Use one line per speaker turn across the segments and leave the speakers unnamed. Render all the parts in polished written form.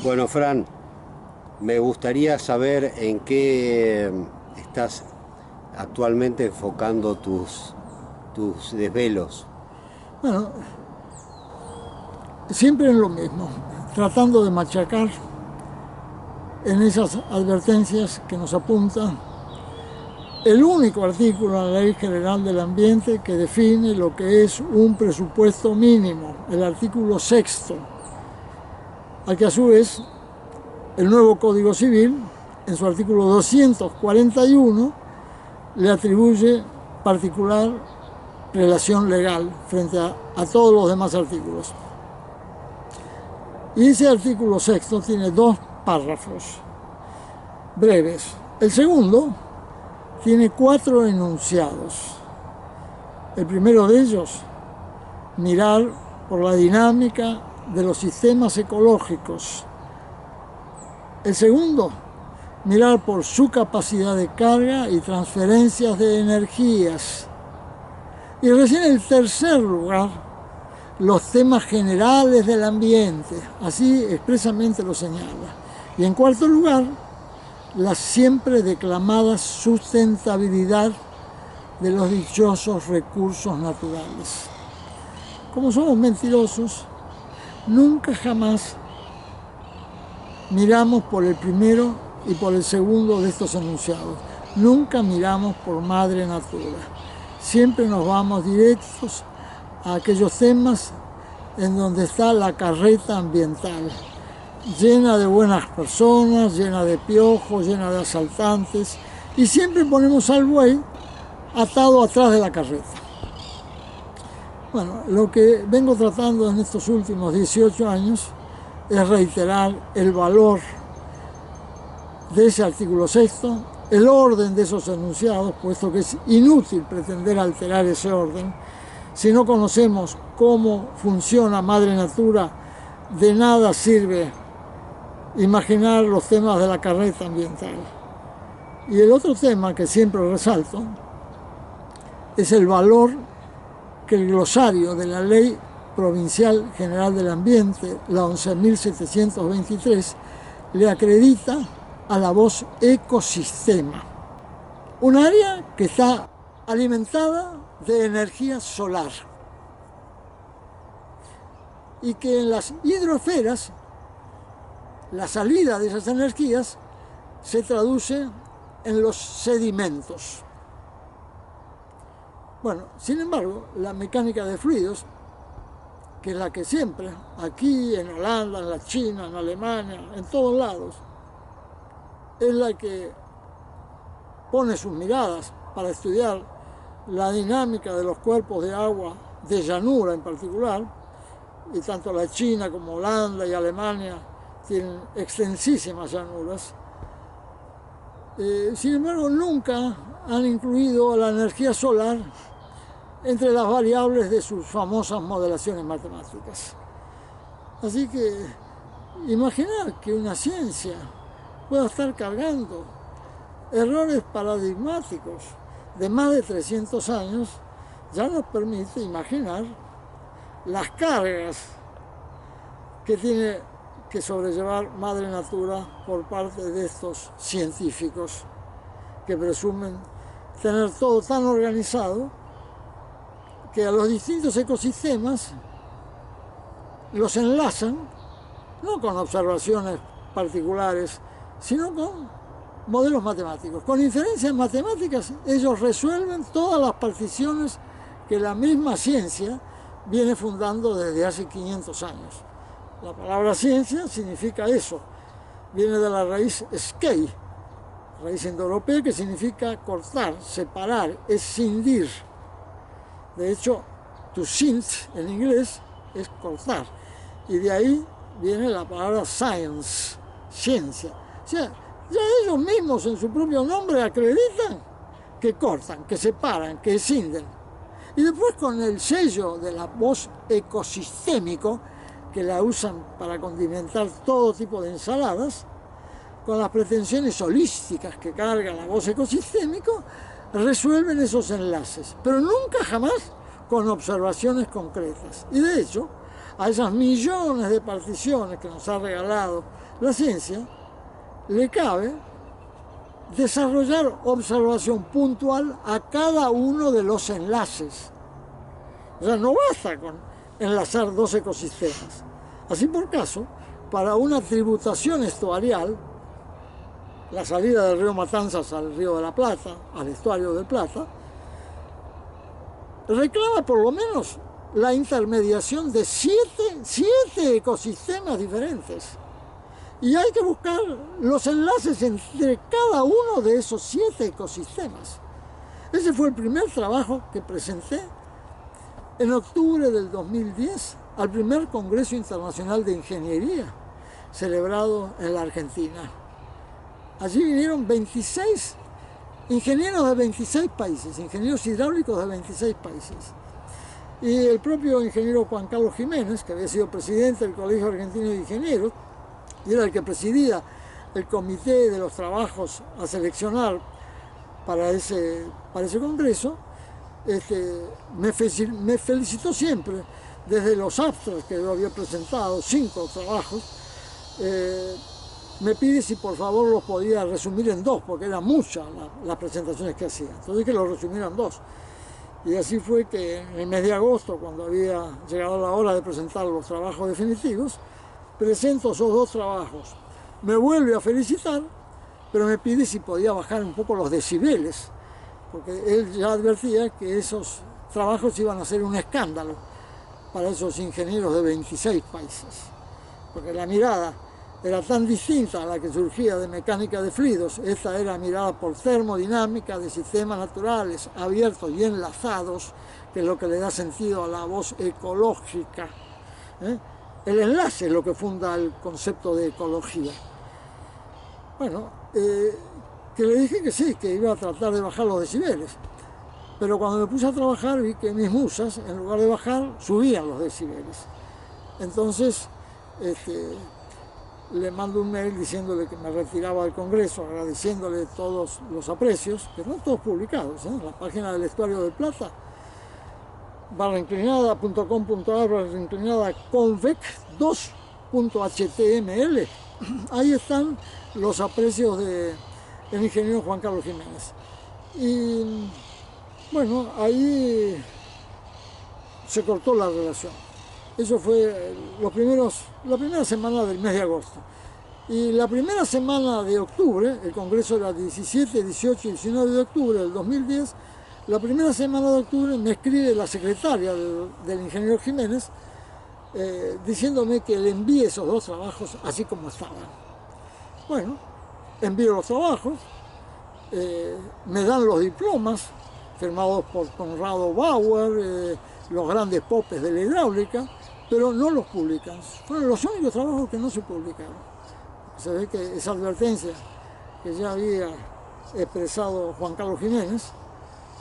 Bueno, Fran, me gustaría saber en qué estás actualmente enfocando tus desvelos.
Bueno, siempre en lo mismo, tratando de machacar en esas advertencias que nos apunta el único artículo en la Ley General del Ambiente que define lo que es un presupuesto mínimo, el artículo 6, al que a su vez el nuevo Código Civil, en su artículo 241, le atribuye particular relación legal frente a todos los demás artículos. Y ese artículo 6 tiene dos párrafos breves. El segundo tiene 4 enunciados. El primero de ellos, mirar por la dinámica de los sistemas ecológicos. El segundo, mirar por su capacidad de carga y transferencias de energías. Y recién en el tercer lugar, los temas generales del ambiente, así expresamente lo señala. Y en cuarto lugar, la siempre declamada sustentabilidad de los dichosos recursos naturales. Como somos mentirosos, nunca jamás miramos por el primero y por el segundo de estos enunciados. Nunca miramos por Madre Natura. Siempre nos vamos directos a aquellos temas en donde está la carreta ambiental, llena de buenas personas, llena de piojos, llena de asaltantes, y siempre ponemos al buey atado atrás de la carreta. Bueno, lo que vengo tratando en estos últimos 18 años es reiterar el valor de ese artículo 6, el orden de esos enunciados, puesto que es inútil pretender alterar ese orden. Si no conocemos cómo funciona Madre Natura, de nada sirve imaginar los temas de la carreta ambiental. Y el otro tema que siempre resalto es el valor que el glosario de la Ley Provincial General del Ambiente, la 11.723, le acredita a la voz ecosistema, un área que está alimentada de energía solar y que en las hidroesferas la salida de esas energías se traduce en los sedimentos. Bueno, sin embargo, la mecánica de fluidos, que es la que siempre, aquí en Holanda, en la China, en Alemania, en todos lados, es la que pone sus miradas para estudiar la dinámica de los cuerpos de agua de llanura en particular, y tanto la China como Holanda y Alemania tienen extensísimas llanuras. Sin embargo, nunca han incluido la energía solar entre las variables de sus famosas modelaciones matemáticas. Así que imaginar que una ciencia pueda estar cargando errores paradigmáticos de más de 300 años ya nos permite imaginar las cargas que tiene que sobrellevar Madre Natura por parte de estos científicos que presumen tener todo tan organizado que a los distintos ecosistemas los enlazan no con observaciones particulares, sino con modelos matemáticos. Con inferencias matemáticas ellos resuelven todas las particiones que la misma ciencia viene fundando desde hace 500 años. La palabra ciencia significa eso, viene de la raíz skei, raíz indoeuropea que significa cortar, separar, escindir. De hecho, to sint en inglés es cortar, y de ahí viene la palabra science, ciencia. O sea, ya ellos mismos en su propio nombre acreditan que cortan, que separan, que escinden. Y después con el sello de la voz ecosistémico, que la usan para condimentar todo tipo de ensaladas, con las pretensiones holísticas que carga la voz ecosistémico, resuelven esos enlaces, pero nunca jamás con observaciones concretas. Y de hecho, a esas millones de particiones que nos ha regalado la ciencia, le cabe desarrollar observación puntual a cada uno de los enlaces. O sea, no basta con enlazar 2 ecosistemas. Así por caso, para una tributación estuarial, la salida del río Matanzas al río de la Plata, al estuario del Plata, reclama por lo menos la intermediación de 7 ecosistemas diferentes. Y hay que buscar los enlaces entre cada uno de esos 7 ecosistemas. Ese fue el primer trabajo que presenté en octubre del 2010 al primer Congreso Internacional de Ingeniería, celebrado en la Argentina. Allí vinieron 26 ingenieros de 26 países, ingenieros hidráulicos de 26 países. Y el propio ingeniero Juan Carlos Jiménez, que había sido presidente del Colegio Argentino de Ingenieros, y era el que presidía el comité de los trabajos a seleccionar para ese congreso, me felicitó siempre, desde los abstracts que yo había presentado, 5 trabajos, me pide si por favor los podía resumir en 2, porque eran muchas las presentaciones que hacía. Entonces que los resumiera en 2. Y así fue que en el mes de agosto, cuando había llegado la hora de presentar los trabajos definitivos, presento esos 2 trabajos. Me vuelve a felicitar, pero me pide si podía bajar un poco los decibeles, porque él ya advertía que esos trabajos iban a ser un escándalo para esos ingenieros de 26 países, porque la mirada era tan distinta a la que surgía de mecánica de fluidos. Esta era mirada por termodinámica de sistemas naturales abiertos y enlazados, que es lo que le da sentido a la voz ecológica. El enlace es lo que funda el concepto de ecología. Bueno, que le dije que sí, que iba a tratar de bajar los decibeles. Pero cuando me puse a trabajar vi que mis musas, en lugar de bajar, subían los decibeles. Entonces, le mando un mail diciéndole que me retiraba del Congreso, agradeciéndole todos los aprecios, que no todos publicados, en la página del Estuario del Plata, /inclinada.com.ar convec2.html. Ahí están los aprecios del ingeniero Juan Carlos Jiménez. Y bueno, ahí se cortó la relación. Eso fue la primera semana del mes de agosto. Y la primera semana de octubre, el Congreso era 17, 18 y 19 de octubre del 2010, la primera semana de octubre me escribe la secretaria del ingeniero Jiménez diciéndome que le envíe esos 2 trabajos así como estaban. Bueno, envío los trabajos, me dan los diplomas firmados por Conrado Bauer, los grandes popes de la hidráulica, pero no los publican. Fueron los únicos trabajos que no se publicaron. Se ve que esa advertencia que ya había expresado Juan Carlos Jiménez,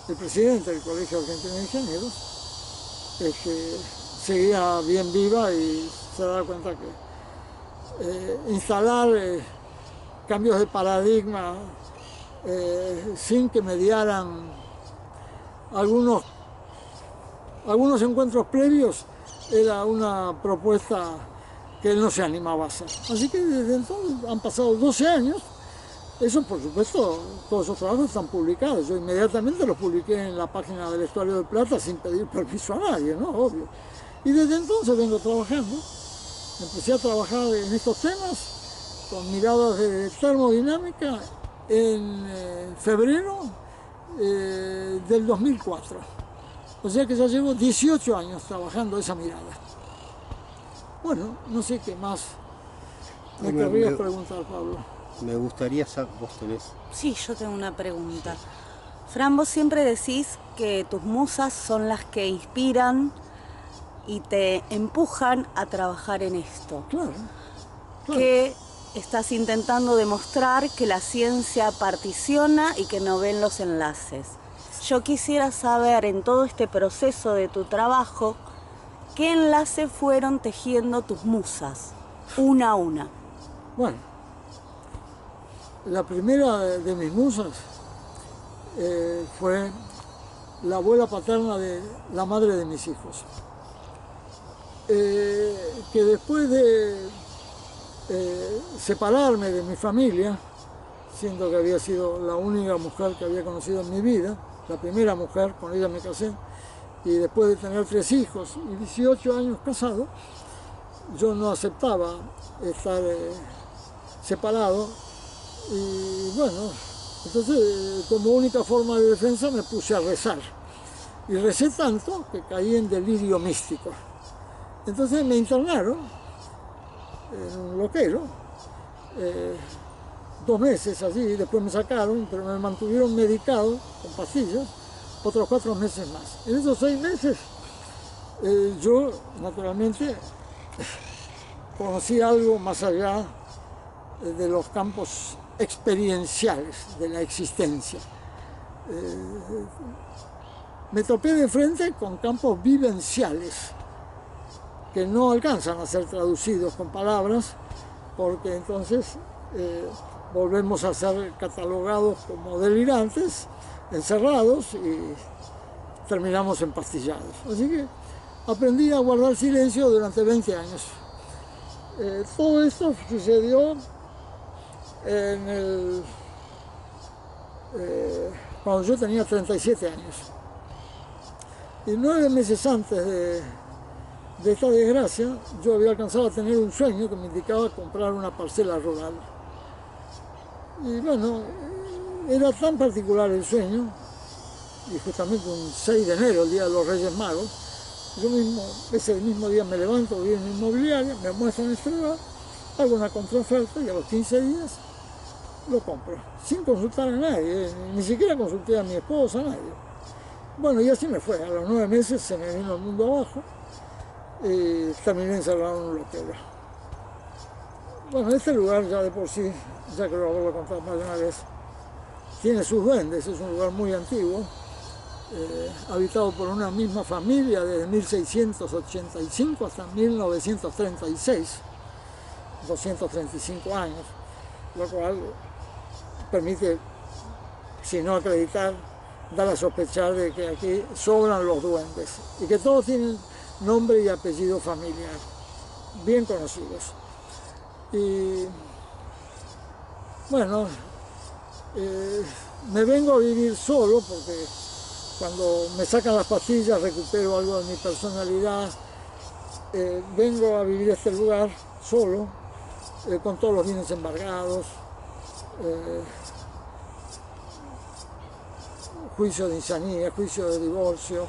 el presidente del Colegio Argentino de Ingenieros, seguía bien viva y se da cuenta que instalar cambios de paradigma sin que mediaran algunos encuentros previos era una propuesta que él no se animaba a hacer. Así que desde entonces han pasado 12 años. Eso, por supuesto, todos esos trabajos están publicados. Yo inmediatamente los publiqué en la página del Estuario del Plata sin pedir permiso a nadie, ¿no? Obvio. Y desde entonces vengo trabajando. Empecé a trabajar en estos temas con miradas de termodinámica en febrero del 2004. O sea que ya llevo 18 años trabajando esa mirada. Bueno, no sé qué más me querrías preguntar, Pablo.
Me gustaría saber, vos tenés...
Sí, yo tengo una pregunta. Fran, vos siempre decís que tus musas son las que inspiran y te empujan a trabajar en esto.
Claro.
Que estás intentando demostrar que la ciencia particiona y que no ven los enlaces. Yo quisiera saber, en todo este proceso de tu trabajo, ¿qué enlace fueron tejiendo tus musas, una a una?
Bueno, la primera de mis musas fue la abuela paterna de la madre de mis hijos. que después de separarme de mi familia, siendo que había sido la única mujer que había conocido en mi vida, la primera mujer, con ella me casé, y después de tener 3 hijos y 18 años casado, yo no aceptaba estar separado, y bueno, entonces como única forma de defensa me puse a rezar, y recé tanto que caí en delirio místico. Entonces me internaron en un loquero, 2 meses allí, después me sacaron, pero me mantuvieron medicado con pastillas otros 4 meses más. En esos 6 meses yo naturalmente conocí algo más allá de los campos experienciales de la existencia. Me topé de frente con campos vivenciales que no alcanzan a ser traducidos con palabras, porque entonces volvemos a ser catalogados como delirantes, encerrados, y terminamos empastillados. Así que aprendí a guardar silencio durante 20 años. Todo esto sucedió cuando yo tenía 37 años. Y 9 meses antes de esta desgracia, yo había alcanzado a tener un sueño que me indicaba comprar una parcela rural. Y bueno, era tan particular el sueño, y justamente un 6 de enero, el día de los Reyes Magos, yo mismo, ese mismo día me levanto, voy en mi inmobiliaria, me muestran este lugar, hago una contraoferta y a los 15 días lo compro, sin consultar a nadie, ni siquiera consulté a mi esposa, a nadie. Bueno, y así me fue, a los 9 meses se me vino el mundo abajo y terminé encerrado en un loquero. Bueno, este lugar ya de por sí, ya creo haberlo contado más de una vez, tiene sus duendes, es un lugar muy antiguo, habitado por una misma familia desde 1685 hasta 1936, 235 años, lo cual permite, si no acreditar, dar a sospechar de que aquí sobran los duendes y que todos tienen nombre y apellido familiar, bien conocidos. Y bueno, me vengo a vivir solo porque cuando me sacan las pastillas recupero algo de mi personalidad. Vengo a vivir este lugar solo, con todos los bienes embargados, juicio de insanía, juicio de divorcio.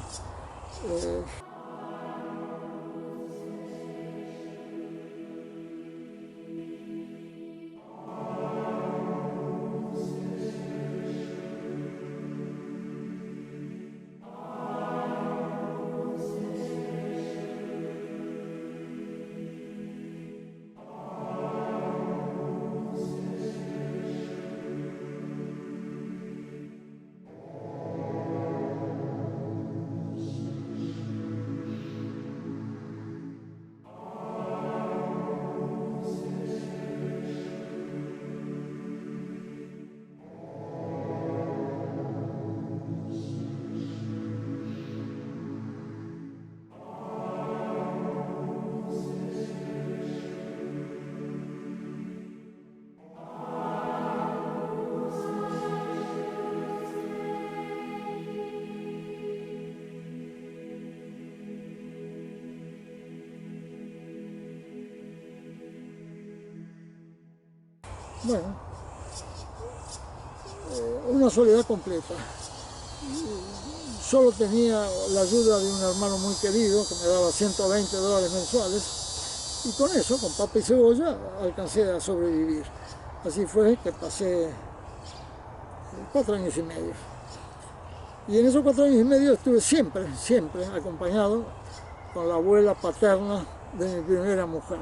Bueno, una soledad completa. Solo tenía la ayuda de un hermano muy querido que me daba $120 mensuales, y con eso, con papa y cebolla, alcancé a sobrevivir. Así fue que pasé 4 años y medio. Y en esos 4 años y medio estuve siempre acompañado con la abuela paterna de mi primera mujer.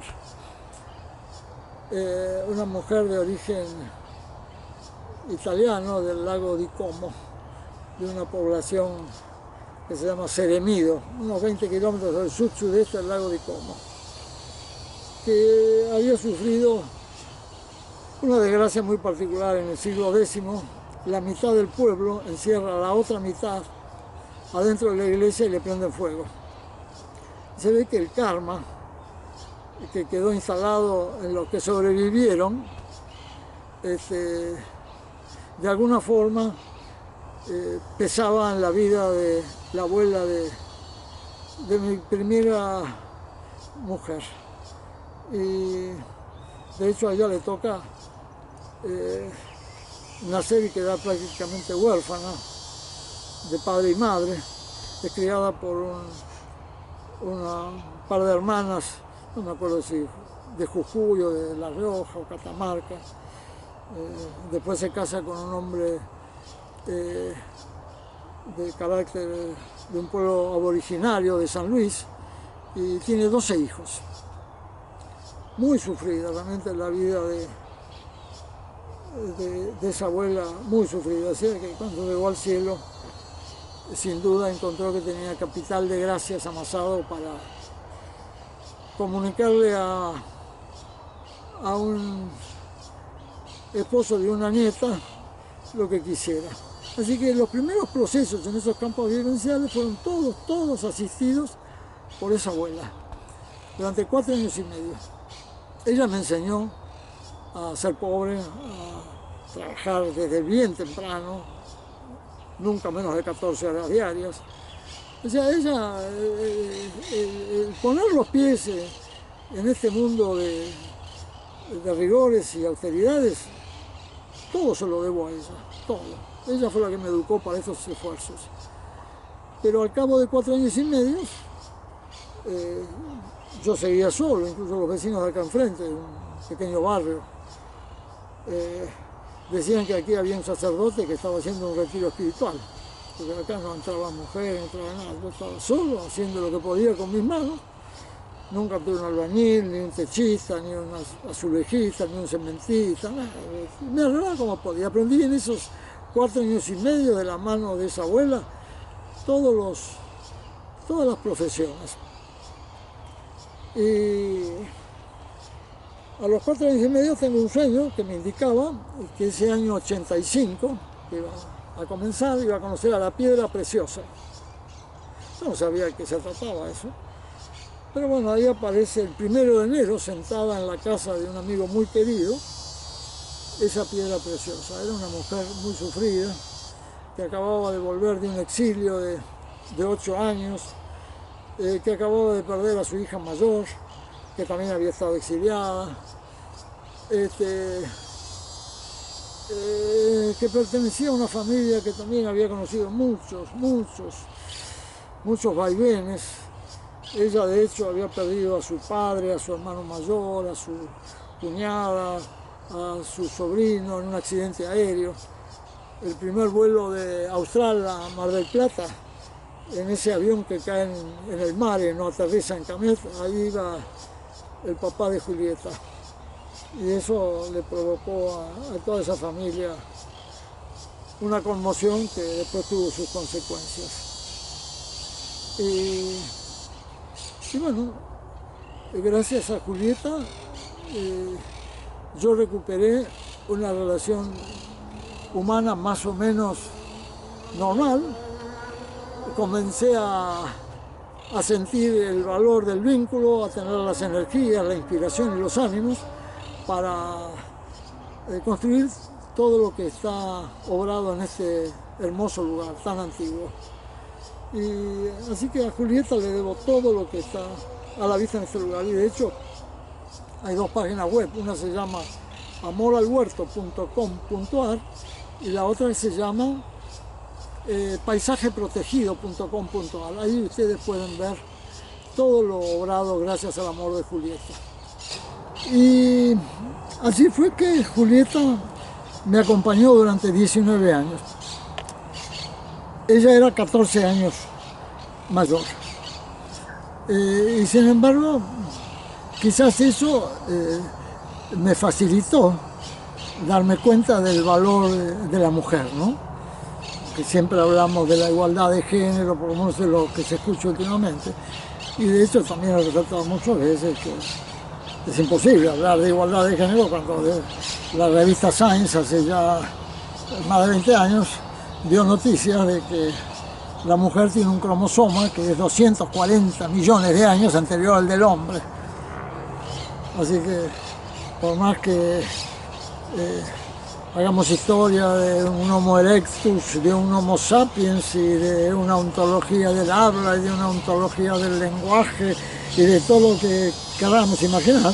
Una mujer de origen italiano del lago di Como, de una población que se llama Seremido, unos 20 kilómetros del sur-sudeste del lago di Como, que había sufrido una desgracia muy particular en el siglo X. La mitad del pueblo encierra a la otra mitad adentro de la iglesia y le prenden fuego. se ve que el karma que quedó instalado en los que sobrevivieron, de alguna forma pesaba en la vida de la abuela de mi primera mujer. Y de hecho a ella le toca nacer y quedar prácticamente huérfana de padre y madre. Es criada por un par de hermanas, no me acuerdo si de Jujuy o de La Rioja o Catamarca. Después se casa con un hombre de carácter de un pueblo aboriginario de San Luis y tiene 12 hijos. Muy sufrida realmente la vida de esa abuela, muy sufrida. Así que cuando llegó al cielo, sin duda encontró que tenía capital de gracias amasado para comunicarle a un esposo de una nieta lo que quisiera. Así que los primeros procesos en esos campos vivenciales fueron todos asistidos por esa abuela, durante 4 años y medio. Ella me enseñó a ser pobre, a trabajar desde bien temprano, nunca menos de 14 horas diarias. O sea, ella, poner los pies en este mundo de rigores y austeridades, todo se lo debo a ella, todo. Ella fue la que me educó para esos esfuerzos. Pero al cabo de 4 años y medio, yo seguía solo, incluso los vecinos de acá enfrente, de un pequeño barrio, decían que aquí había un sacerdote que estaba haciendo un retiro espiritual, porque acá no entraba mujer, no entraba nada, yo estaba solo haciendo lo que podía con mis manos. Nunca tuve un albañil, ni un techista, ni un azulejista, ni un cementista, nada. Me arreglaba como podía. Aprendí en esos 4 años y medio de la mano de esa abuela todas las profesiones. Y a los 4 años y medio tengo un sueño que me indicaba que ese año 85, que iba a comenzar, iba a conocer a la piedra preciosa. Yo no sabía de qué se trataba eso. Pero bueno, ahí aparece el 1 de enero, sentada en la casa de un amigo muy querido, esa piedra preciosa. Era una mujer muy sufrida, que acababa de volver de un exilio de 8 años, que acababa de perder a su hija mayor, que también había estado exiliada, que pertenecía a una familia que también había conocido muchos vaivenes. Ella de hecho había perdido a su padre, a su hermano mayor, a su cuñada, a su sobrino en un accidente aéreo. El primer vuelo de Austral a Mar del Plata, en ese avión que cae en el mar y no aterriza en Camet, ahí iba el papá de Julieta. Y eso le provocó a toda esa familia una conmoción que después tuvo sus consecuencias. Y bueno, gracias a Julieta yo recuperé una relación humana más o menos normal. Comencé a sentir el valor del vínculo, a tener las energías, la inspiración y los ánimos para construir todo lo que está obrado en este hermoso lugar tan antiguo. Y así que a Julieta le debo todo lo que está a la vista en este lugar. Y de hecho hay 2 páginas web, una se llama amoralhuerto.com.ar y la otra se llama paisajeprotegido.com.ar. Ahí ustedes pueden ver todo lo obrado gracias al amor de Julieta. Y así fue que Julieta me acompañó durante 19 años. Ella era 14 años mayor. Y sin embargo, quizás eso me facilitó darme cuenta del valor de la mujer, ¿no? Que siempre hablamos de la igualdad de género, por lo menos de lo que se escucha últimamente. Y de hecho también he tratado muchas veces que es imposible hablar de igualdad de género cuando la revista Science hace ya más de 20 años dio noticias de que la mujer tiene un cromosoma que es 240 millones de años anterior al del hombre. Así que, por más que hagamos historia de un Homo erectus, de un Homo sapiens y de una ontología del habla y de una ontología del lenguaje y de todo lo que queramos imaginar,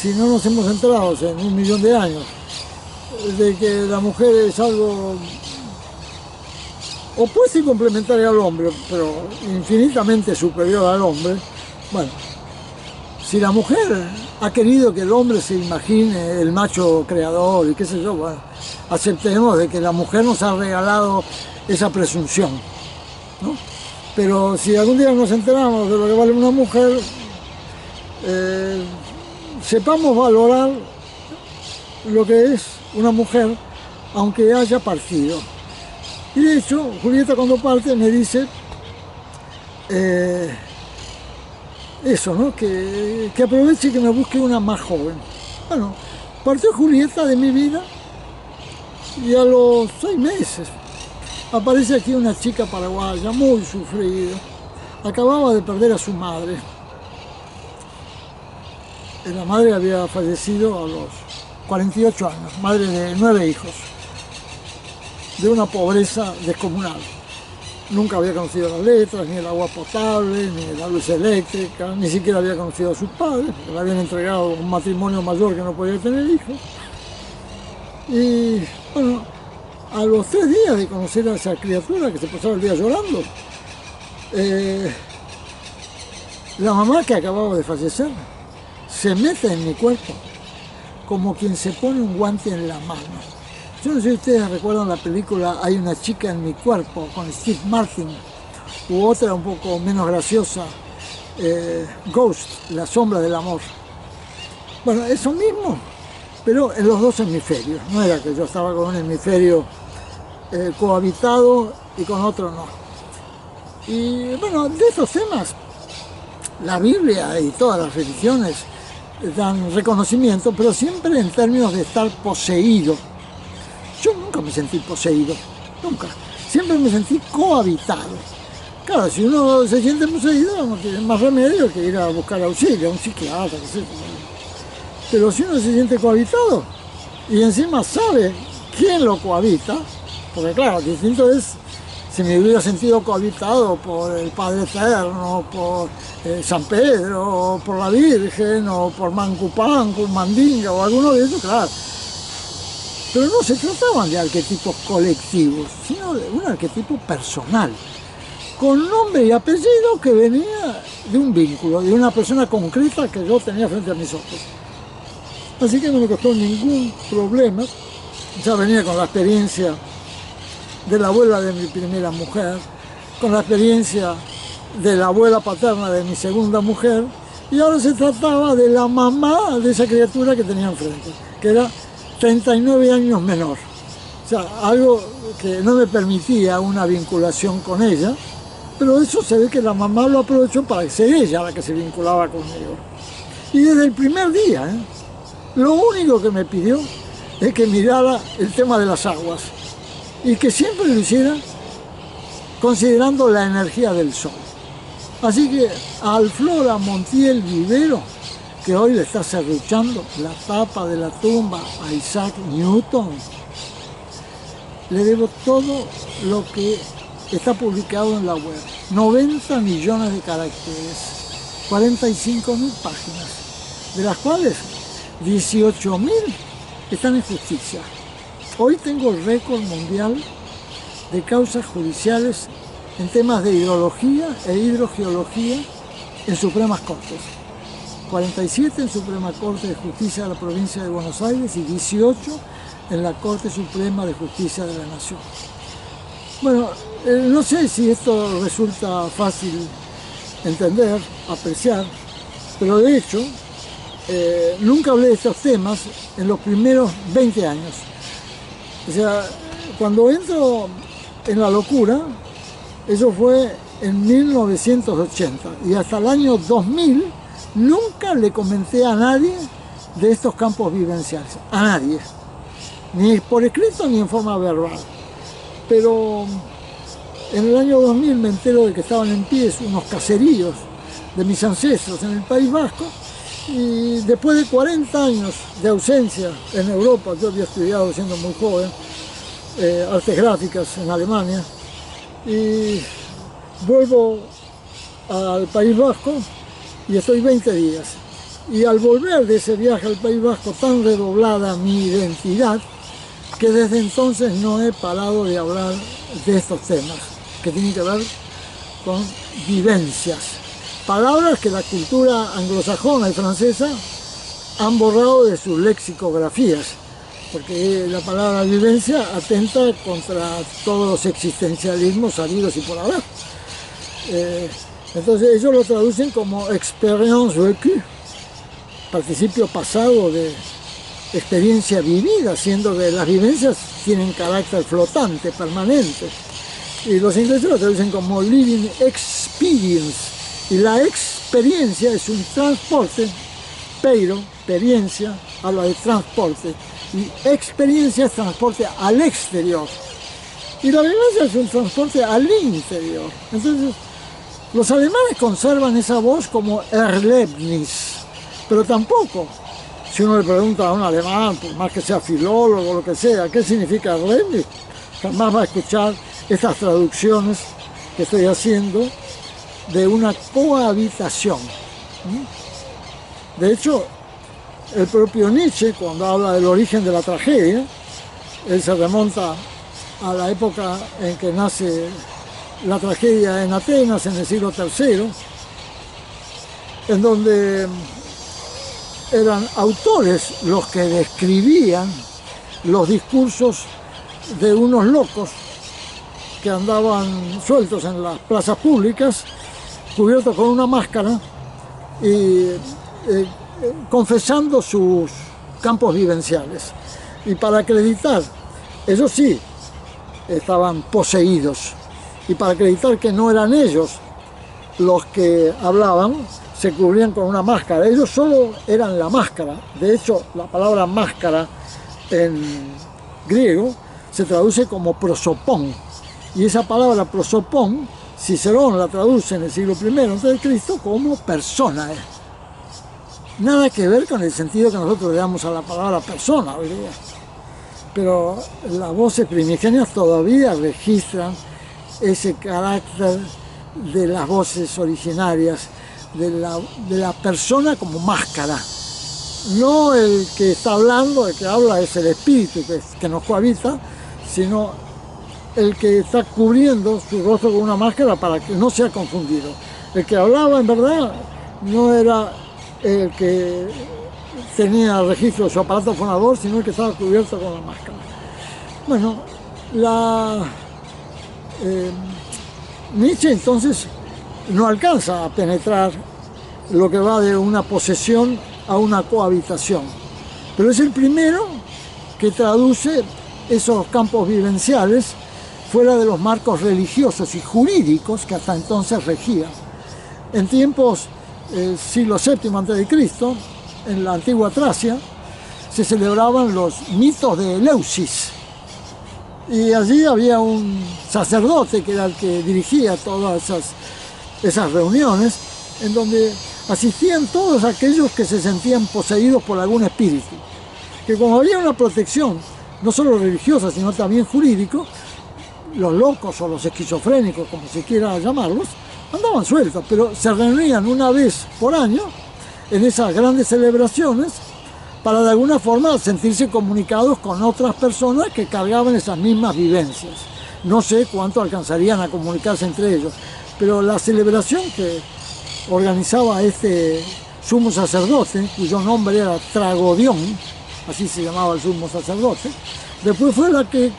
si no nos hemos enterado en 1 millón de años de que la mujer es algo opuesto y complementario al hombre, pero infinitamente superior al hombre, bueno, si la mujer ha querido que el hombre se imagine el macho creador y qué sé yo, bueno, aceptemos de que la mujer nos ha regalado esa presunción, ¿no? Pero si algún día nos enteramos de lo que vale una mujer, sepamos valorar lo que es una mujer, aunque haya partido. Y de hecho, Julieta cuando parte me dice eso, ¿no? Que aproveche y que me busque una más joven. Bueno, partió Julieta de mi vida y a los 6 meses aparece aquí una chica paraguaya muy sufrida. Acababa de perder a su madre. La madre había fallecido a los 48 años, madre de 9 hijos, de una pobreza descomunal. Nunca había conocido las letras, ni el agua potable, ni la luz eléctrica, ni siquiera había conocido a sus padres, porque le habían entregado un matrimonio mayor que no podía tener hijos. Y bueno, a los 3 días de conocer a esa criatura que se pasaba el día llorando, la mamá que acababa de fallecer se mete en mi cuerpo como quien se pone un guante en la mano. Yo no sé si ustedes recuerdan la película Hay una chica en mi cuerpo con Steve Martin, u otra un poco menos graciosa, Ghost, la sombra del amor. Bueno, eso mismo, pero en los 2 hemisferios. No era que yo estaba con un hemisferio cohabitado y con otro no. Y bueno, de estos temas, la Biblia y todas las religiones dan reconocimiento, pero siempre en términos de estar poseído. Yo nunca me sentí poseído, nunca. Siempre me sentí cohabitado. Claro, si uno se siente poseído, no tiene más remedio que ir a buscar auxilio, a un psiquiatra, etc. Pero si uno se siente cohabitado y encima sabe quién lo cohabita, porque claro, distinto es si me hubiera sentido cohabitado por el Padre Eterno, por San Pedro, o por la Virgen, o por Mancupanco, Mandinga, o alguno de esos, claro. Pero no se trataban de arquetipos colectivos, sino de un arquetipo personal, con nombre y apellido que venía de un vínculo, de una persona concreta que yo tenía frente a mis ojos. Así que no me costó ningún problema, ya venía con la experiencia de la abuela de mi primera mujer, con la experiencia de la abuela paterna de mi segunda mujer, y ahora se trataba de la mamá de esa criatura que tenía enfrente, que era 39 años menor. O sea, algo que no me permitía una vinculación con ella, pero eso se ve que la mamá lo aprovechó para ser ella la que se vinculaba conmigo. Y desde el primer día, lo único que me pidió es que mirara el tema de las aguas, y que siempre lo hiciera considerando la energía del sol. Así que a Alflora Montiel Vivero, que hoy le está serruchando la tapa de la tumba a Isaac Newton, le debo todo lo que está publicado en la web. 90 millones de caracteres, 45.000 páginas, de las cuales 18.000 están en justicia. Hoy tengo el récord mundial de causas judiciales en temas de hidrología e hidrogeología en Supremas Cortes. 47 en Suprema Corte de Justicia de la Provincia de Buenos Aires y 18 en la Corte Suprema de Justicia de la Nación. Bueno, no sé si esto resulta fácil entender, apreciar, pero de hecho nunca hablé de estos temas en los primeros 20 años. O sea, cuando entro en la locura, eso fue en 1980, y hasta el año 2000 nunca le comenté a nadie de estos campos vivenciales, a nadie, ni por escrito ni en forma verbal. pero en el año 2000 me entero de que estaban en pie unos caseríos de mis ancestros en el País Vasco, y después de 40 años de ausencia en Europa, yo había estudiado siendo muy joven, artes gráficas en Alemania, y vuelvo al País Vasco y estoy 20 días. Y al volver de ese viaje al País Vasco, tan redoblada mi identidad, que desde entonces no he parado de hablar de estos temas, que tienen que ver con vivencias. Palabras que la cultura anglosajona y francesa han borrado de sus lexicografías, porque la palabra vivencia atenta contra todos los existencialismos sabidos y por haber. Entonces ellos lo traducen como expérience vécue, participio pasado de experiencia vivida, siendo que las vivencias tienen carácter flotante, permanente. Y los ingleses lo traducen como living experience. Y la experiencia es un transporte, pero experiencia habla de transporte, y experiencia es transporte al exterior. Y la vivencia es un transporte al interior. Entonces, los alemanes conservan esa voz como Erlebnis, pero tampoco, si uno le pregunta a un alemán, por más que sea filólogo o lo que sea, ¿qué significa Erlebnis?, jamás va a escuchar estas traducciones que estoy haciendo de una cohabitación. De hecho, el propio Nietzsche, cuando habla del origen de la tragedia, él se remonta a la época en que nace la tragedia en Atenas, en el siglo III, en donde eran autores los que describían los discursos de unos locos que andaban sueltos en las plazas públicas, cubiertos con una máscara y confesando sus campos vivenciales. Y para acreditar, ellos sí estaban poseídos, y para acreditar que no eran ellos los que hablaban, se cubrían con una máscara. Ellos solo eran la máscara. De hecho, la palabra máscara en griego se traduce como prosopón, y esa palabra prosopón Cicerón la traduce en el siglo I a.C. como persona. Nada que ver con el sentido que nosotros le damos a la palabra persona hoy día. Pero las voces primigenias todavía registran ese carácter de las voces originarias, de la persona como máscara. No el que está hablando, el que habla es el espíritu que nos cohabita, sino el que está cubriendo su rostro con una máscara para que no sea confundido. El que hablaba en verdad no era el que tenía registro de su aparato fonador, sino el que estaba cubierto con la máscara. Bueno, Nietzsche entonces no alcanza a penetrar lo que va de una posesión a una cohabitación, pero es el primero que traduce esos campos vivenciales fuera de los marcos religiosos y jurídicos que hasta entonces regían. En tiempos siglo VII a.C., en la antigua Tracia, se celebraban los mitos de Eleusis, y allí había un sacerdote que era el que dirigía todas esas reuniones, en donde asistían todos aquellos que se sentían poseídos por algún espíritu, que como había una protección no solo religiosa sino también jurídico, los locos o los esquizofrénicos, como se quiera llamarlos, andaban sueltos, pero se reunían una vez por año en esas grandes celebraciones para de alguna forma sentirse comunicados con otras personas que cargaban esas mismas vivencias. No sé cuánto alcanzarían a comunicarse entre ellos, pero la celebración que organizaba este sumo sacerdote, cuyo nombre era Tragodión, así se llamaba el sumo sacerdote, después fue la que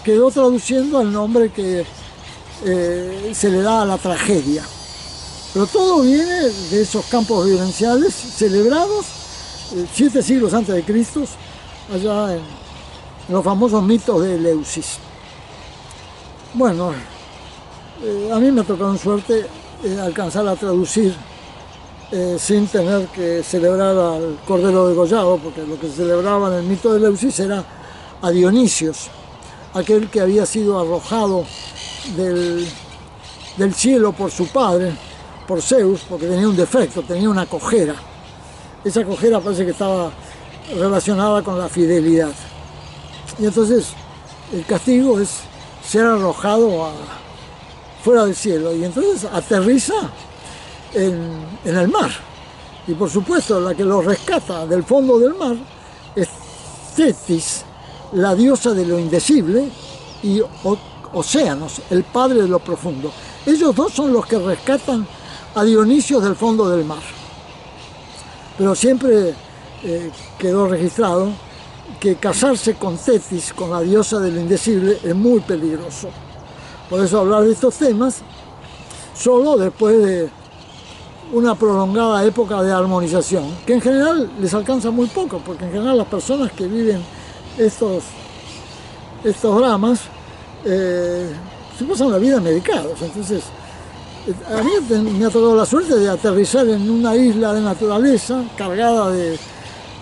quedó traduciendo el nombre que se le da a la tragedia. Pero todo viene de esos campos vivenciales celebrados 7 siglos antes de Cristo, allá en los famosos mitos de Eleusis. Bueno, a mí me tocó en suerte alcanzar a traducir sin tener que celebrar al Cordero degollado, porque lo que se celebraba en el mito de Eleusis era a Dionisios, aquel que había sido arrojado del cielo por su padre, por Zeus, porque tenía un defecto, tenía una cojera. Esa cojera parece que estaba relacionada con la fidelidad. Y entonces el castigo es ser arrojado fuera del cielo, y entonces aterriza en el mar. Y por supuesto la que lo rescata del fondo del mar es Tetis, la diosa de lo indecible, y Océanos, el padre de lo profundo. Ellos dos son los que rescatan a Dionisio del fondo del mar. Pero siempre quedó registrado que casarse con Tetis, con la diosa de lo indecible, es muy peligroso. Por eso hablar de estos temas solo después de una prolongada época de armonización, que en general les alcanza muy poco, porque en general las personas que viven estos dramas se pasan la vida medicados. Entonces, a mí me ha tocado la suerte de aterrizar en una isla de naturaleza cargada de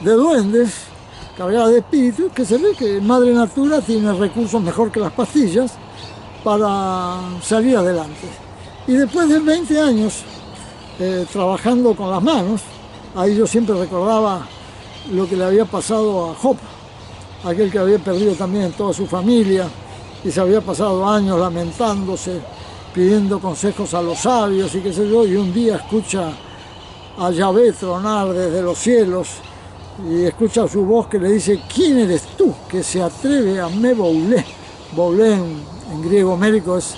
duendes, cargada de espíritus, que se ve que Madre Natura tiene recursos mejor que las pastillas para salir adelante. Y después de 20 años trabajando con las manos, ahí yo siempre recordaba lo que le había pasado a Job, aquel que había perdido también toda su familia y se había pasado años lamentándose, pidiendo consejos a los sabios y qué sé yo, y un día escucha a Yahvé tronar desde los cielos y escucha su voz que le dice: ¿quién eres tú que se atreve a me boulé? Boulé en griego médico es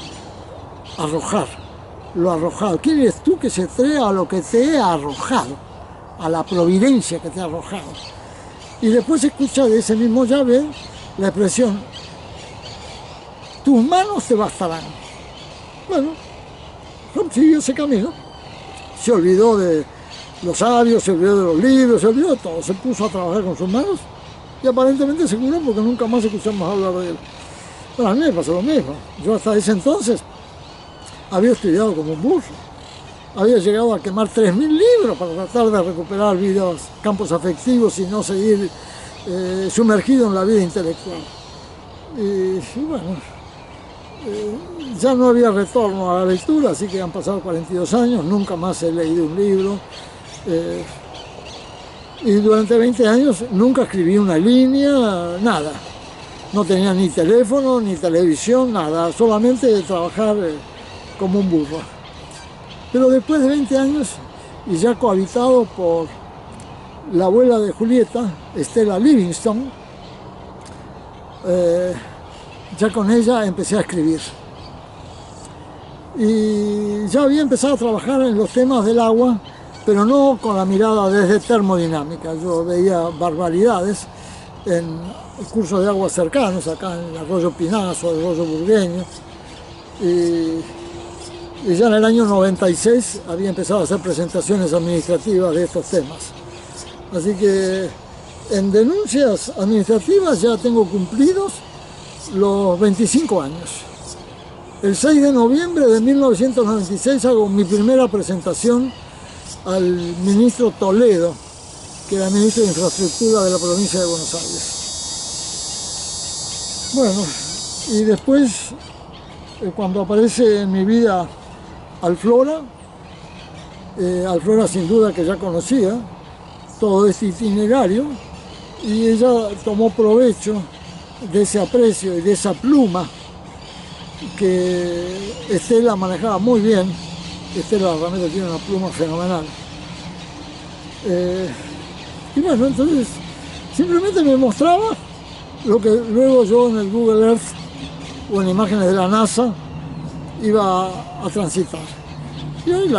arrojar, lo arrojado. ¿Quién eres tú que se atreve a lo que te he arrojado? A la providencia que te ha arrojado. Y después escucha de ese mismo Yahvé la expresión: tus manos te bastarán. Bueno, Job siguió ese camino, se olvidó de los sabios, se olvidó de los libros, se olvidó de todo, se puso a trabajar con sus manos y aparentemente se curó porque nunca más escuchamos hablar de él. Bueno, a mí me pasó lo mismo. Yo hasta ese entonces había estudiado como un burro, había llegado a quemar 3.000 libros para tratar de recuperar vidas, campos afectivos y no seguir sumergido en la vida intelectual. Y bueno, ya no había retorno a la lectura, así que han pasado 42 años, nunca más he leído un libro. Y durante 20 años nunca escribí una línea, nada. No tenía ni teléfono, ni televisión, nada, solamente trabajar como un burro. Pero después de 20 años, y ya cohabitado por la abuela de Julieta, Stella Livingstone, ya con ella empecé a escribir. Y ya había empezado a trabajar en los temas del agua, pero no con la mirada desde termodinámica. Yo veía barbaridades en cursos de aguas cercanos, acá en el arroyo Pinazo, el arroyo Burgueño. Y ya en el año 96 había empezado a hacer presentaciones administrativas de estos temas. Así que en denuncias administrativas ya tengo cumplidos los 25 años. El 6 de noviembre de 1996 hago mi primera presentación al ministro Toledo, que era ministro de Infraestructura de la provincia de Buenos Aires. Bueno, y después, cuando aparece en mi vida Alflora sin duda que ya conocía todo este itinerario, y ella tomó provecho de ese aprecio y de esa pluma que Estela manejaba muy bien. Estela realmente tiene una pluma fenomenal. Y bueno, entonces simplemente me mostraba lo que luego yo en el Google Earth o en imágenes de la NASA iba a transitar. Y hoy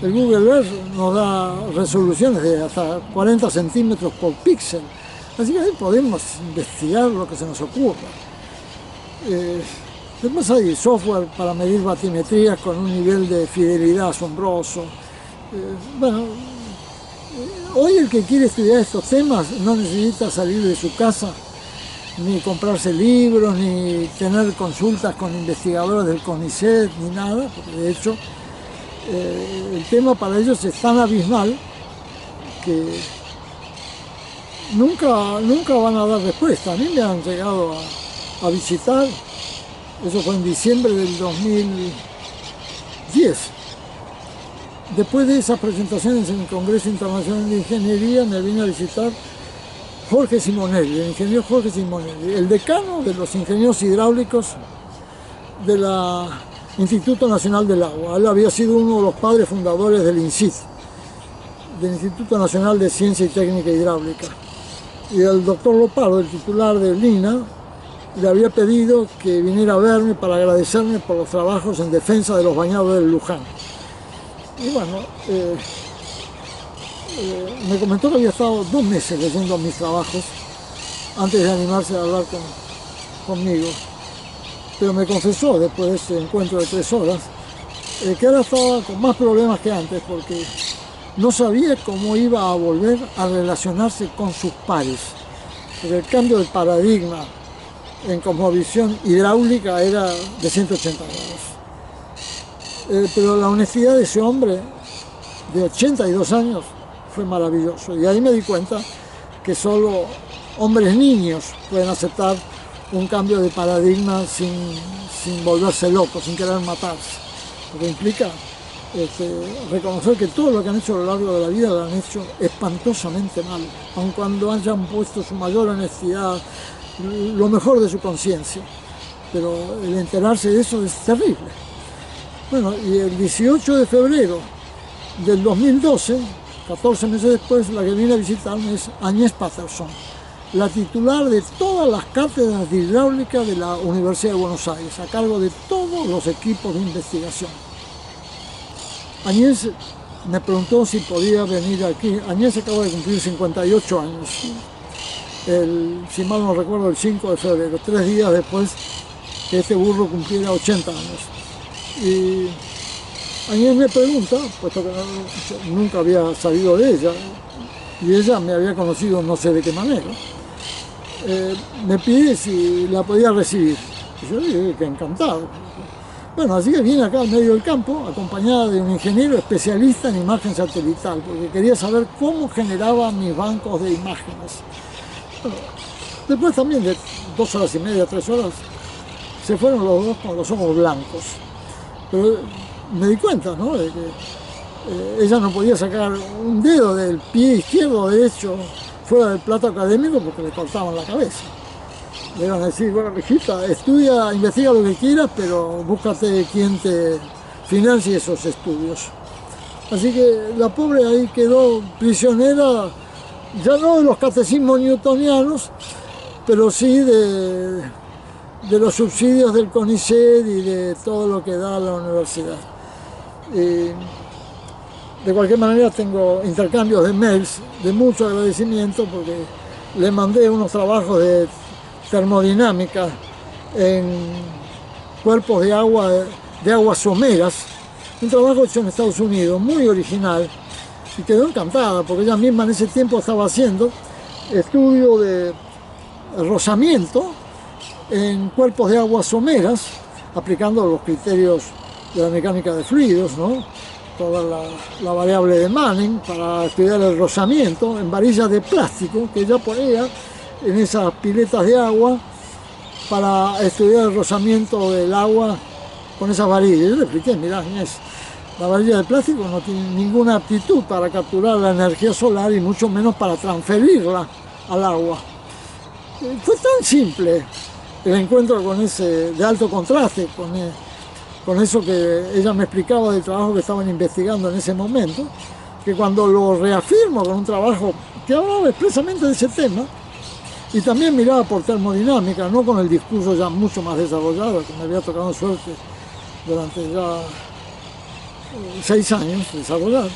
el Google Earth nos da resoluciones de hasta 40 centímetros por píxel. Así que ahí podemos investigar lo que se nos ocurra. Después hay software para medir batimetrías con un nivel de fidelidad asombroso. Bueno, hoy el que quiere estudiar estos temas no necesita salir de su casa, ni comprarse libros, ni tener consultas con investigadores del CONICET, ni nada, porque de hecho el tema para ellos es tan abismal que nunca van a dar respuesta. A mí me han llegado a visitar. Eso fue en diciembre del 2010. Después de esas presentaciones en el Congreso Internacional de Ingeniería, me vine a visitar Jorge Simonelli, el ingeniero Jorge Simonelli, el decano de los ingenieros hidráulicos del Instituto Nacional del Agua. Él había sido uno de los padres fundadores del INCIT, del Instituto Nacional de Ciencia y Técnica Hidráulica. Y el doctor Lopardo, el titular del INA, le había pedido que viniera a verme para agradecerme por los trabajos en defensa de los bañados del Luján. Y bueno, me comentó que había estado 2 meses leyendo mis trabajos antes de animarse a hablar conmigo. Pero me confesó, después de este encuentro de 3 horas, que ahora estaba con más problemas que antes, porque no sabía cómo iba a volver a relacionarse con sus pares. Porque el cambio de paradigma en cosmovisión hidráulica era de 180 grados. Pero la honestidad de ese hombre, de 82 años, fue maravilloso. Y ahí me di cuenta que solo hombres niños pueden aceptar un cambio de paradigma sin volverse locos, sin querer matarse. Porque implica reconocer que todo lo que han hecho a lo largo de la vida lo han hecho espantosamente mal, aun cuando hayan puesto su mayor honestidad, lo mejor de su conciencia. Pero el enterarse de eso es terrible. Bueno, y el 18 de febrero del 2012, 14 meses después, la que viene a visitarme es Agnès Patterson, la titular de todas las cátedras de hidráulica de la Universidad de Buenos Aires, a cargo de todos los equipos de investigación. Agnès me preguntó si podía venir aquí. Agnès acaba de cumplir 58 años, si mal no recuerdo, el 5 de febrero, 3 días después que este burro cumpliera 80 años. Y Agnès me pregunta, puesto que nunca había sabido de ella, y ella me había conocido no sé de qué manera, me pide si la podía recibir. Y yo dije que encantado. Bueno, así que vine acá al medio del campo, acompañada de un ingeniero especialista en imagen satelital, porque quería saber cómo generaba mis bancos de imágenes. Bueno, después también de 2 horas y media, 3 horas, se fueron los dos con los ojos blancos. Pero me di cuenta, ¿no?, de que ella no podía sacar un dedo del pie izquierdo derecho fuera del plato académico porque le cortaban la cabeza. Le iban a decir, bueno, hijita, estudia, investiga lo que quieras, pero búscate quien te financie esos estudios. Así que la pobre ahí quedó prisionera, ya no de los catecismos newtonianos, pero sí de los subsidios del CONICET y de todo lo que da la universidad. De cualquier manera tengo intercambios de mails de mucho agradecimiento porque le mandé unos trabajos de termodinámica en cuerpos de aguas someras, un trabajo hecho en Estados Unidos, muy original, y quedó encantada porque ella misma en ese tiempo estaba haciendo estudio de rozamiento en cuerpos de aguas someras, aplicando los criterios de la mecánica de fluidos, ¿no?, toda la variable de Manning para estudiar el rozamiento en varillas de plástico que ella ponía en esas piletas de agua para estudiar el rozamiento del agua con esas varillas. Yo le expliqué, mirá, Inés, la varilla de plástico no tiene ninguna aptitud para capturar la energía solar y mucho menos para transferirla al agua. Fue tan simple el encuentro con ese de alto contraste, con eso que ella me explicaba del trabajo que estaban investigando en ese momento, que cuando lo reafirmo con un trabajo que hablaba expresamente de ese tema, y también miraba por termodinámica, no con el discurso ya mucho más desarrollado que me había tocado suerte durante ya 6 años desarrollar,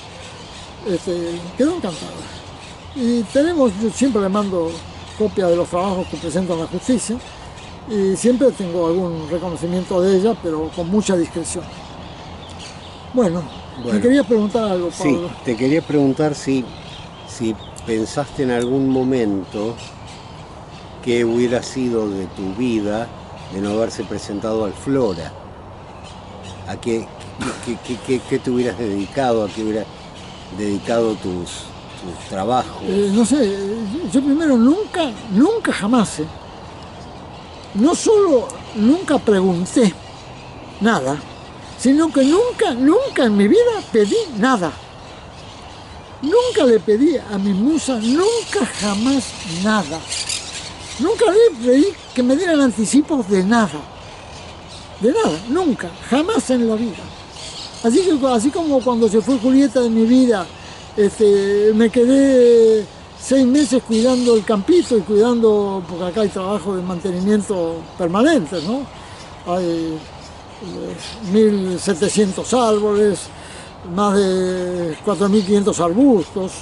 quedó encantada. Y yo siempre le mando copia de los trabajos que presento en la justicia, y siempre tengo algún reconocimiento de ella, pero con mucha discreción. Bueno, me quería preguntar algo, Pablo.
Sí, te quería preguntar si pensaste en algún momento qué hubiera sido de tu vida de no haberse presentado al Flora. ¿A qué te hubieras dedicado? ¿A qué hubieras dedicado tus trabajos?
No sé, yo primero nunca jamás no solo nunca pregunté nada, sino que nunca en mi vida pedí nada. Nunca le pedí a mi musa, nunca jamás nada. Nunca le pedí que me dieran anticipos de nada. De nada, nunca, jamás en la vida. Así como cuando se fue Julieta de mi vida, me quedé 6 meses cuidando el campito y cuidando, porque acá hay trabajo de mantenimiento permanente, ¿no? Hay 1.700 árboles, más de 4.500 arbustos,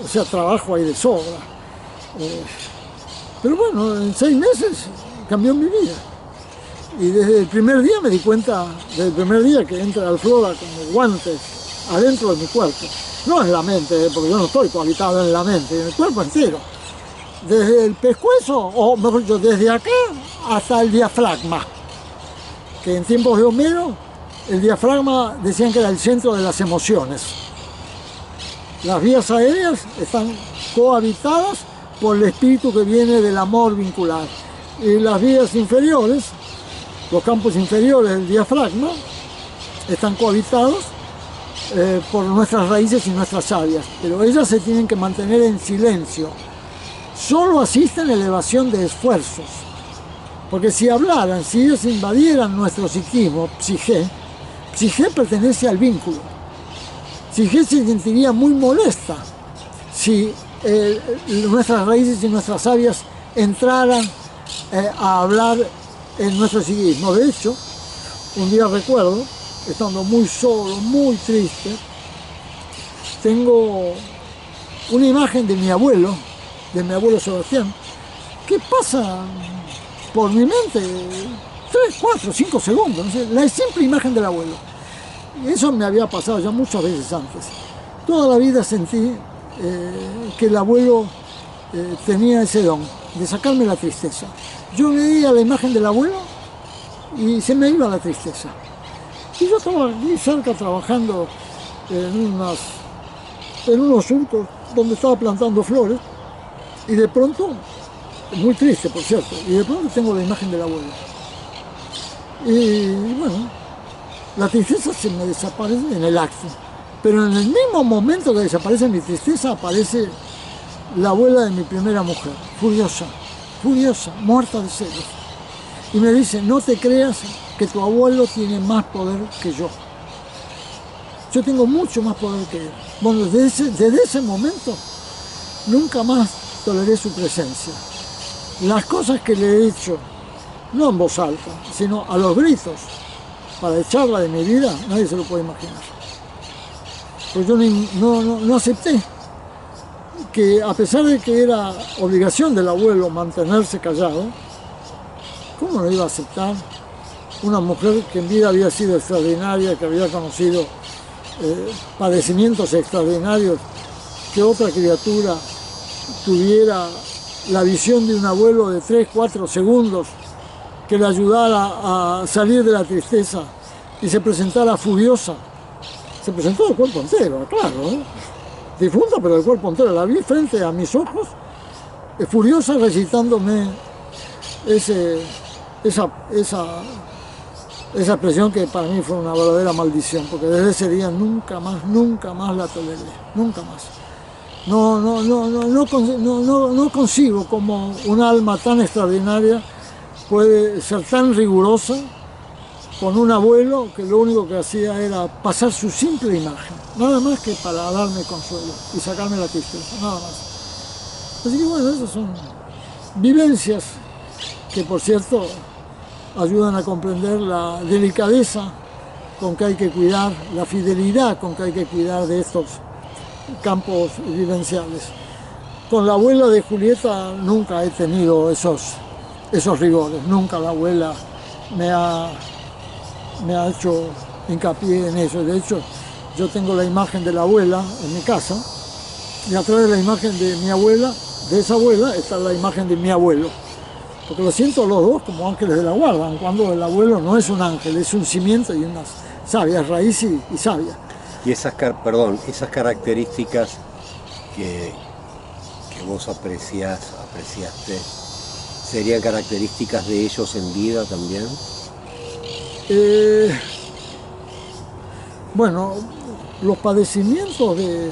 o sea, trabajo hay de sobra. Pero bueno, en 6 meses cambió mi vida. Y desde el primer día me di cuenta, desde el primer día que entra al flora como guantes adentro de mi cuerpo, no en la mente, porque yo no estoy cohabitado en la mente, en el cuerpo entero. Desde el pescuezo, o mejor dicho, desde acá hasta el diafragma, que en tiempos de Homero, el diafragma decían que era el centro de las emociones. Las vías aéreas están cohabitadas por el espíritu que viene del amor vincular. Y las vías inferiores, los campos inferiores del diafragma, están cohabitados por nuestras raíces y nuestras sabias, pero ellas se tienen que mantener en silencio. Solo asisten elevación de esfuerzos, porque si hablaran, si ellos invadieran nuestro psiquismo, psique pertenece al vínculo. Psique se sentiría muy molesta si nuestras raíces y nuestras sabias entraran a hablar en nuestro psiquismo. De hecho, un día recuerdo, estando muy solo, muy triste, tengo una imagen de mi abuelo Sebastián, que pasa por mi mente 3, 4, 5 segundos, no sé, la simple imagen del abuelo. Eso me había pasado ya muchas veces antes. Toda la vida sentí que el abuelo tenía ese don de sacarme la tristeza. Yo veía la imagen del abuelo y se me iba la tristeza. Y yo estaba aquí cerca trabajando en unos surcos donde estaba plantando flores, y de pronto, muy triste por cierto, y de pronto tengo la imagen del abuelo. Y bueno, la tristeza se me desaparece en el acto, pero en el mismo momento que desaparece mi tristeza, aparece la abuela de mi primera mujer, furiosa, muerta de celos. Y me dice: no te creas que tu abuelo tiene más poder que yo. Yo tengo mucho más poder que él. Bueno, desde ese momento, nunca más toleré su presencia. Las cosas que le he hecho, no en voz alta, sino a los gritos, para echarla de mi vida, nadie se lo puede imaginar. Pues yo no acepté que, a pesar de que era obligación del abuelo mantenerse callado, ¿cómo no iba a aceptar una mujer que en vida había sido extraordinaria, que había conocido padecimientos extraordinarios, que otra criatura tuviera la visión de un abuelo de 3, 4 segundos que le ayudara a salir de la tristeza y se presentara furiosa? Se presentó el cuerpo entero, claro, ¿eh? Difunta, pero el cuerpo entero. La vi frente a mis ojos, furiosa, recitándome esa expresión que para mí fue una verdadera maldición, porque desde ese día nunca más la toleré, nunca más. No concibo cómo un alma tan extraordinaria puede ser tan rigurosa con un abuelo que lo único que hacía era pasar su simple imagen, nada más que para darme consuelo y sacarme la tristeza, nada más. Así que bueno, esas son vivencias que, por cierto, ayudan a comprender la delicadeza con que hay que cuidar, la fidelidad con que hay que cuidar de estos campos vivenciales. Con la abuela de Julieta nunca he tenido esos rigores, nunca la abuela me ha hecho hincapié en eso. De hecho, yo tengo la imagen de la abuela en mi casa, y atrás de la imagen de mi abuela, de esa abuela, está la imagen de mi abuelo. Porque lo siento los dos como ángeles de la guarda, cuando el abuelo no es un ángel, es un cimiento y unas sabias, raíz y savia.
Y esas características que vos apreciaste, ¿Serían características de ellos en vida también?
Bueno, los padecimientos de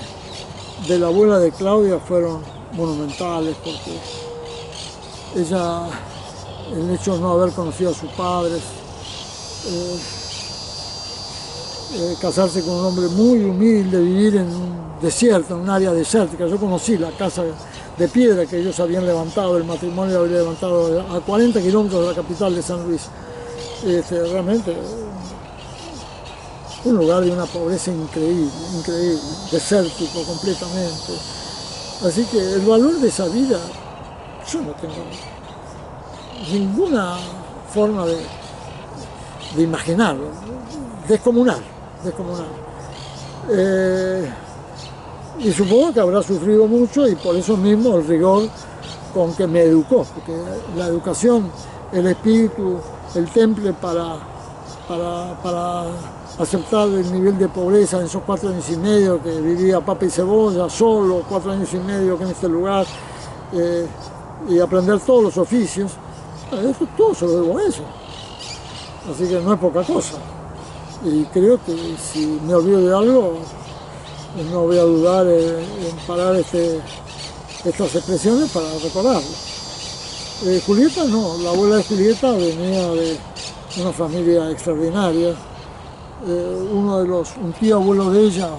la abuela de Claudia fueron monumentales, porque ella, el hecho de no haber conocido a sus padres, casarse con un hombre muy humilde, vivir en un desierto, en un área desértica. Yo conocí la casa de piedra que ellos habían levantado, el matrimonio había levantado a 40 kilómetros de la capital de San Luis. Realmente un lugar de una pobreza increíble, increíble, desértico completamente. Así que el valor de esa vida, yo no tengo ninguna forma de imaginarlo, descomunal. Y supongo que habrá sufrido mucho, y por eso mismo el rigor con que me educó, porque la educación, el espíritu, el temple para aceptar el nivel de pobreza en esos 4 años y medio que vivía papa y cebolla, solo 4 años y medio que en este lugar, y aprender todos los oficios, esto todo se lo debo a eso. Así que no es poca cosa. Y creo que si me olvido de algo, no voy a dudar en parar estas expresiones para recordarlo. Julieta no, la abuela de Julieta venía de una familia extraordinaria. Un tío abuelo de ella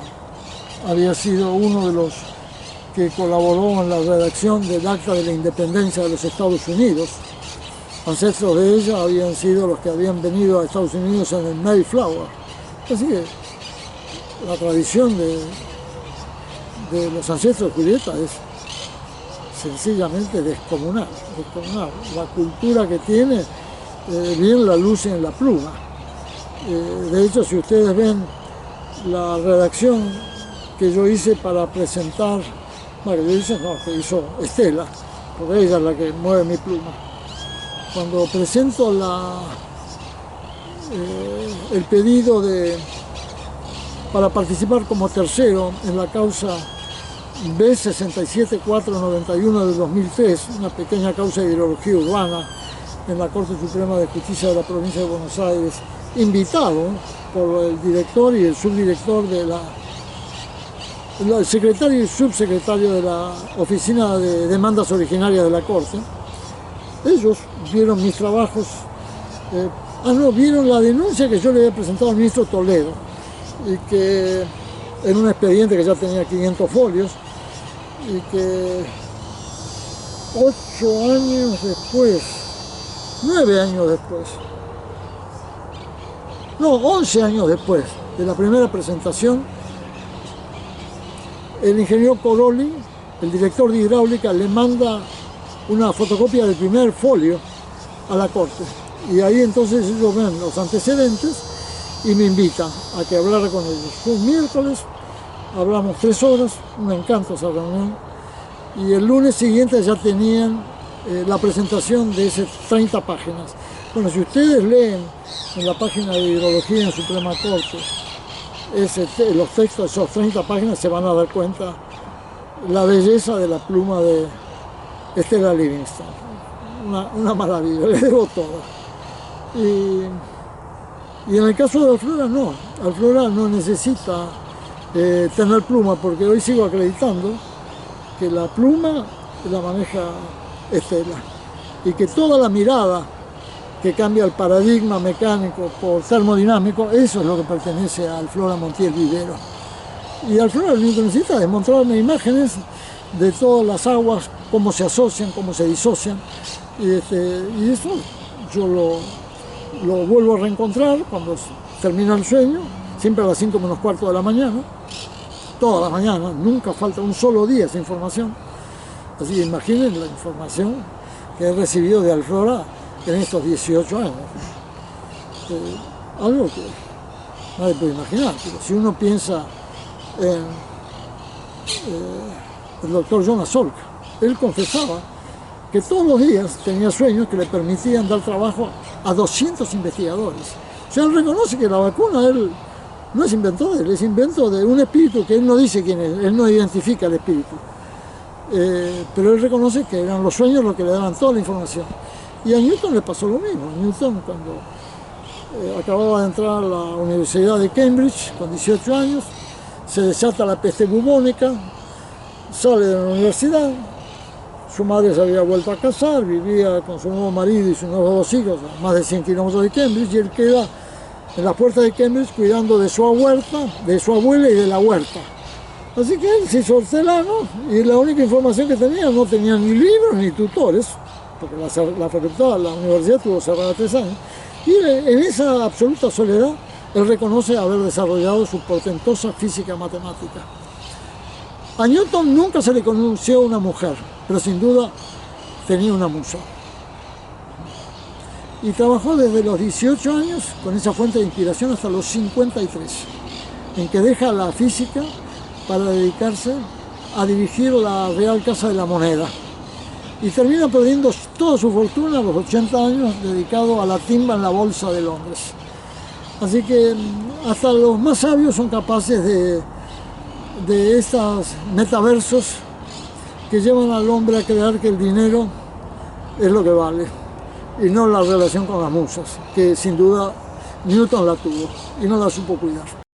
había sido uno de los que colaboró en la redacción del Acta de la Independencia de los Estados Unidos. Ancestros de ella habían sido los que habían venido a Estados Unidos en el Mayflower. Así que la tradición de los ancestros de Julieta es sencillamente descomunal. La cultura que tiene, bien la luce en la pluma. De hecho, si ustedes ven la redacción que yo hice para presentar, bueno, yo hice, no, que hizo Estela, porque ella es la que mueve mi pluma. Cuando presento el pedido para participar como tercero en la causa B67491 del 2003, una pequeña causa de hidrología urbana en la Corte Suprema de Justicia de la Provincia de Buenos Aires, invitado por el director y el subdirector el secretario y subsecretario de la Oficina de Demandas Originarias de la Corte. Ellos vieron mis trabajos, vieron la denuncia que yo le había presentado al ministro Toledo, y que en un expediente que ya tenía 500 folios, y que 8 años después, 9 años después, no, 11 años después de la primera presentación, el ingeniero Coroli, el director de hidráulica, le manda una fotocopia del primer folio a la Corte. Y ahí entonces ellos ven los antecedentes y me invitan a que hablara con ellos. Fue un miércoles, hablamos 3 horas, un encanto esa reunión. Y el lunes siguiente ya tenían la presentación de esas 30 páginas. Bueno, si ustedes leen en la página de Hidrología en Suprema Corte los textos de esas 30 páginas, se van a dar cuenta la belleza de la pluma de Estela Livingston. Una maravilla, le debo todo. Y en el caso de Alflora no. Alflora no necesita tener pluma, porque hoy sigo acreditando que la pluma la maneja Estela, y que toda la mirada que cambia el paradigma mecánico por termodinámico, eso es lo que pertenece a Alflora Montiel Vivero. Y Alflora lo único que necesita es mostrarme imágenes de todas las aguas, cómo se asocian, cómo se disocian, y eso yo lo vuelvo a reencontrar cuando termina el sueño, siempre a las 5 menos cuarto de la mañana, todas las mañanas, nunca falta un solo día esa información. Así que imaginen la información que he recibido de Alflora en estos 18 años. Algo que nadie puede imaginar, pero si uno piensa en el doctor Jonas Salk, él confesaba que todos los días tenía sueños que le permitían dar trabajo a 200 investigadores. O sea, él reconoce que la vacuna, él no es invento de él, es invento de un espíritu que él no dice quién es, él no identifica el espíritu. pero él reconoce que eran los sueños los que le daban toda la información. Y a Newton le pasó lo mismo. Newton, cuando acababa de entrar a la Universidad de Cambridge, con 18 años, se desata la peste bubónica, sale de la universidad, su madre se había vuelto a casar, vivía con su nuevo marido y sus nuevos 2 hijos a más de 100 kilómetros de Cambridge, y él queda en las puertas de Cambridge cuidando de su abuela y de la huerta. Así que él se hizo hortelano y la única información que tenía, no tenía ni libros ni tutores, porque la facultad, la universidad tuvo cerrada 3 años, y en esa absoluta soledad él reconoce haber desarrollado su portentosa física matemática. A Newton nunca se le conoció una mujer, pero sin duda tenía una musa. Y trabajó desde los 18 años con esa fuente de inspiración hasta los 53, en que deja la física para dedicarse a dirigir la Real Casa de la Moneda. Y termina perdiendo toda su fortuna a los 80 años dedicado a la timba en la Bolsa de Londres. Así que hasta los más sabios son capaces de estos metaversos que llevan al hombre a creer que el dinero es lo que vale y no la relación con las musas, que sin duda Newton la tuvo y no la supo cuidar.